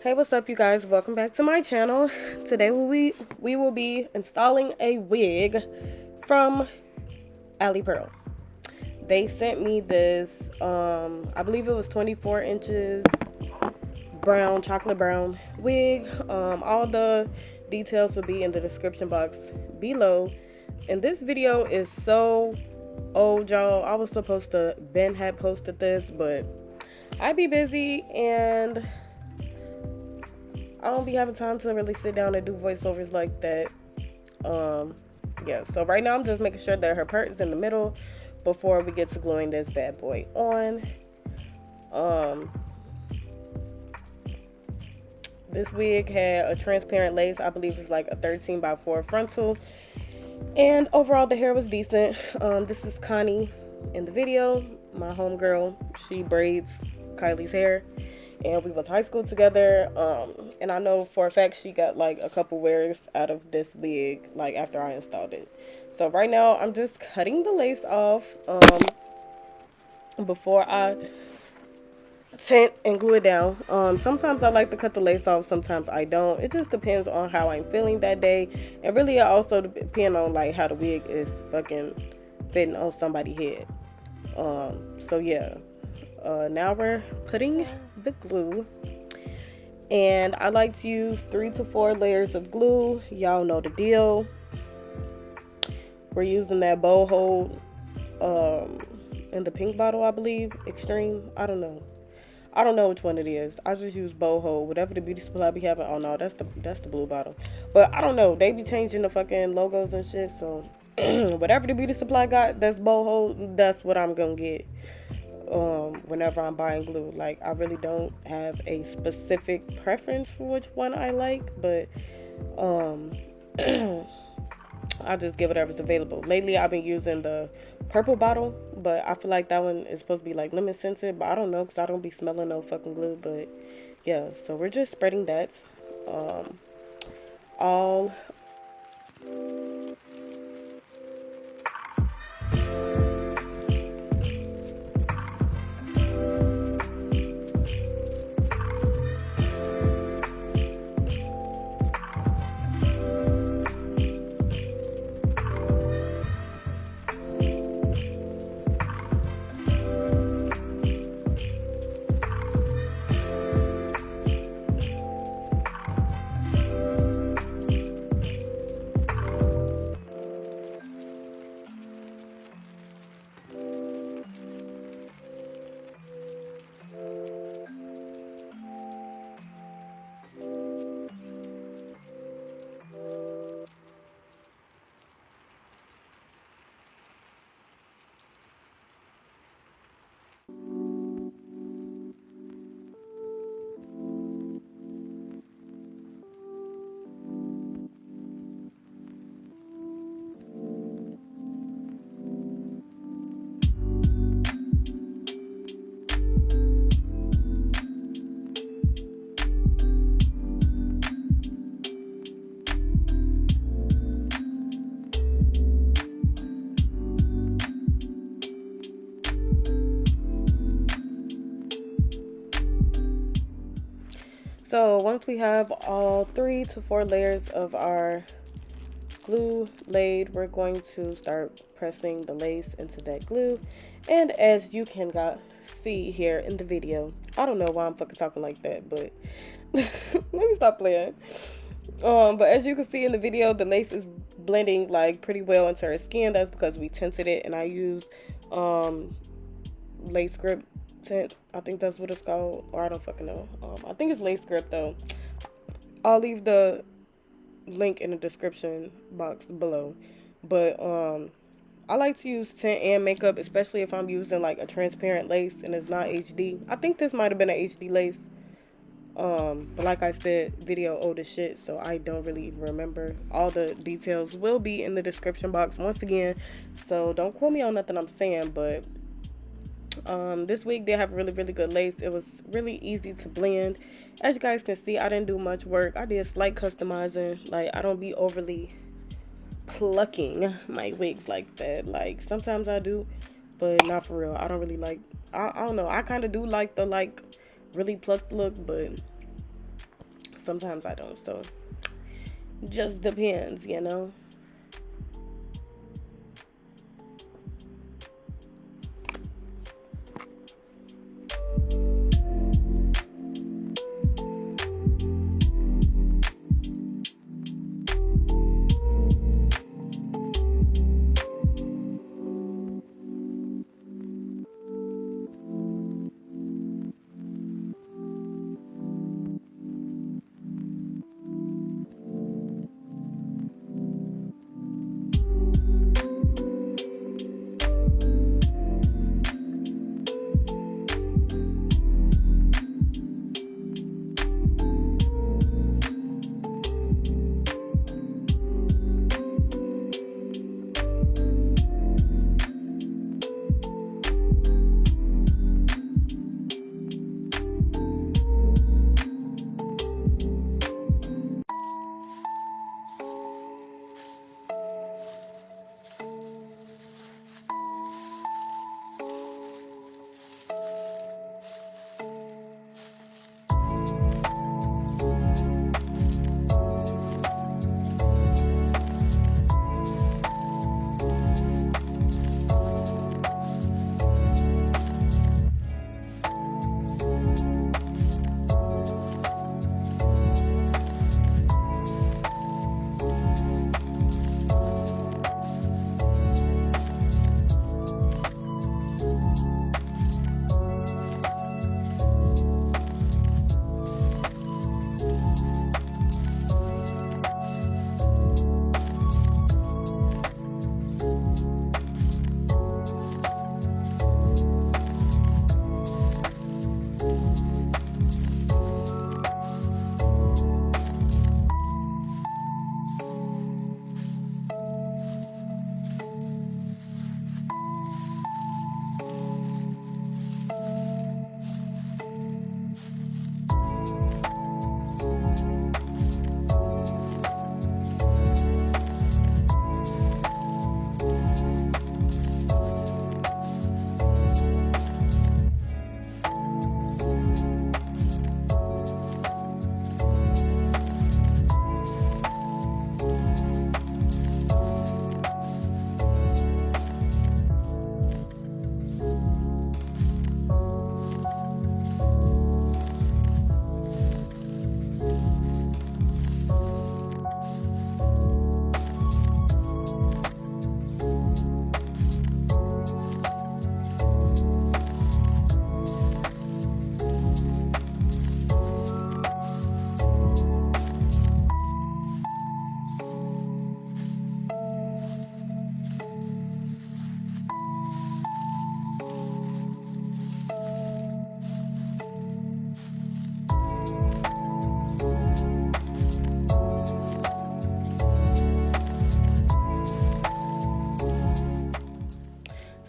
Hey, what's up, you guys? Welcome back to my channel. Today we will be installing a wig from Alipearl. They sent me this I believe it was 24 inches brown, chocolate brown wig. All the details will be in the description box below. And this video is so old, y'all. I was supposed to Ben had posted this, but I be busy and I don't be having time to really sit down and do voiceovers like that. Yeah, so right now I'm just making sure that her part is in the middle before we get to gluing this bad boy on. This wig had a transparent lace. I believe it's like a 13x4 frontal. And overall the hair was decent. This is Connie in the video, my homegirl. She braids Kylie's hair. And we went to high school together, and I know for a fact she got like a couple wears out of this wig like after I installed it. So right now I'm just cutting the lace off before I tint and glue it down. Sometimes I like to cut the lace off, sometimes I don't. It just depends on how I'm feeling that day, and really it also depends on like how the wig is fucking fitting on somebody's head. So yeah. Now we're putting the glue, and I like to use 3 to 4 layers of glue. Y'all know the deal. We're using that bow hold in the pink bottle, I believe. Extreme. I don't know which one it is. I just use bow hold, whatever the beauty supply be having. Oh no, that's the blue bottle. But I don't know, they be changing the fucking logos and shit, so whatever the beauty supply got that's bow hold, that's what I'm gonna get whenever I'm buying glue. Like, I really don't have a specific preference for which one I like, but I just get whatever's available. Lately I've been using the purple bottle, but I feel like that one is supposed to be like lemon scented, but I don't know because I don't be smelling no fucking glue. But yeah, so we're just spreading that all So once we have all 3 to 4 layers of our glue laid, we're going to start pressing the lace into that glue. And as you can see here in the video, I don't know why I'm fucking talking like that, but let me stop playing. But as you can see in the video, the lace is blending like pretty well into her skin. That's because we tinted it, and I used lace grip tint. I think that's what it's called, or I don't fucking know. I think it's lace grip though. I'll leave the link in the description box below. But I like to use tint and makeup, especially if I'm using like a transparent lace and it's not HD. I think this might have been an HD lace. But like I said, video old as shit, so I don't really even remember. All the details will be in the description box once again, so don't quote me on nothing I'm saying. But this wig did have a really good lace. It was really easy to blend. As you guys can see, I didn't do much work. I did slight customizing. Like, I don't be overly plucking my wigs like that. Like, sometimes I do, but not for real. I don't really like, I don't know, I kind of do like the like really plucked look, but Sometimes I don't, so just depends, you know.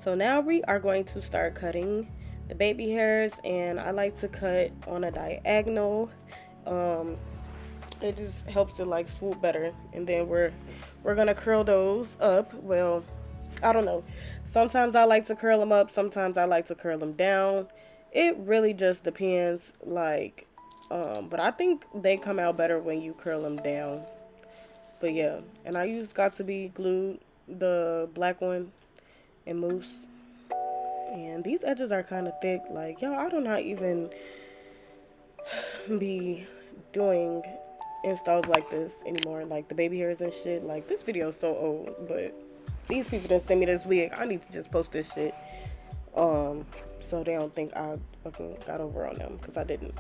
So now we are going to start cutting the baby hairs, and I like to cut on a diagonal. It just helps it like swoop better, and then we're gonna curl those up. Well, I don't know. Sometimes I like to curl them up. Sometimes I like to curl them down. It really just depends. Like, but I think they come out better when you curl them down. But yeah, and I use Got to Be Glued, the black one, and mousse. And these edges are kind of thick. Like, y'all, I do not even be doing installs like this anymore. Like the baby hairs and shit. Like, this video is so old, but these people didn't send me this wig. I need to just post this shit. So they don't think I fucking got over on them, because I didn't.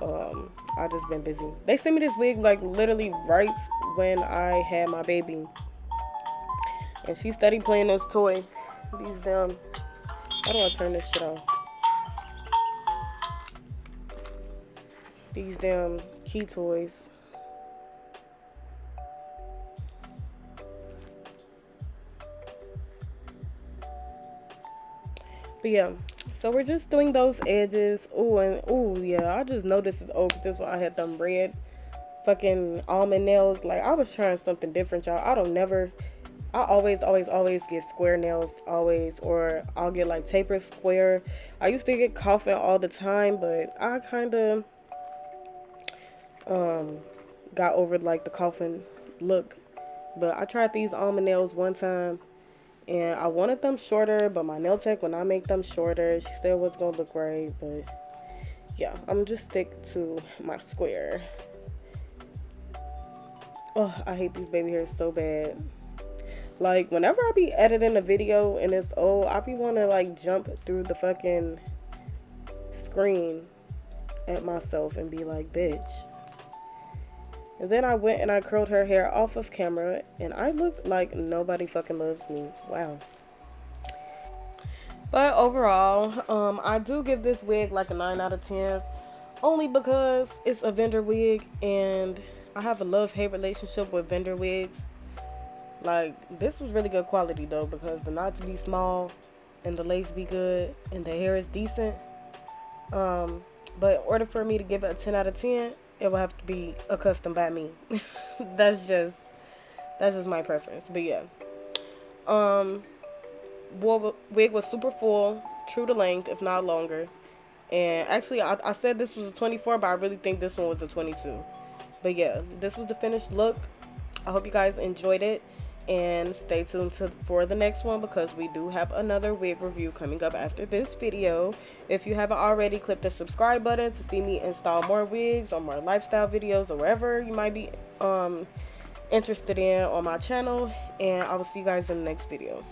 I just been busy. They sent me this wig like literally right when I had my baby, and she steady playing this toy. These damn, how do I turn this shit off? These damn key toys. But yeah, so we're just doing those edges. Oh yeah, I just know this is old, because this is why I had them red fucking almond nails. Like, I was trying something different, y'all. I always get square nails, always, or I'll get like taper square. I used to get coffin all the time, but I kind of got over like the coffin look. But I tried these almond nails one time, and I wanted them shorter, but my nail tech, when I make them shorter, she said it was gonna look right. But yeah, I'm just stick to my square. Oh, I hate these baby hairs so bad. Like, whenever I be editing a video and it's old, I be wanna like jump through the fucking screen at myself and be like, bitch. And then I went and I curled her hair off of camera, and I looked like nobody fucking loves me. Wow. But overall, I do give this wig like a 9 out of 10. Only because it's a vendor wig, and I have a love-hate relationship with vendor wigs. Like, this was really good quality though, because the knots be small and the lace be good and the hair is decent. But in order for me to give it a 10 out of 10, it will have to be a custom by me. that's just my preference. But yeah, wig was super full, true to length, if not longer. And actually, I said this was a 24, but I really think this one was a 22. But yeah, this was the finished look. I hope you guys enjoyed it, and stay tuned for the next one, because we do have another wig review coming up after this video. If you haven't already, click the subscribe button to see me install more wigs or more lifestyle videos or wherever you might be interested in on my channel, and I will see you guys in the next video.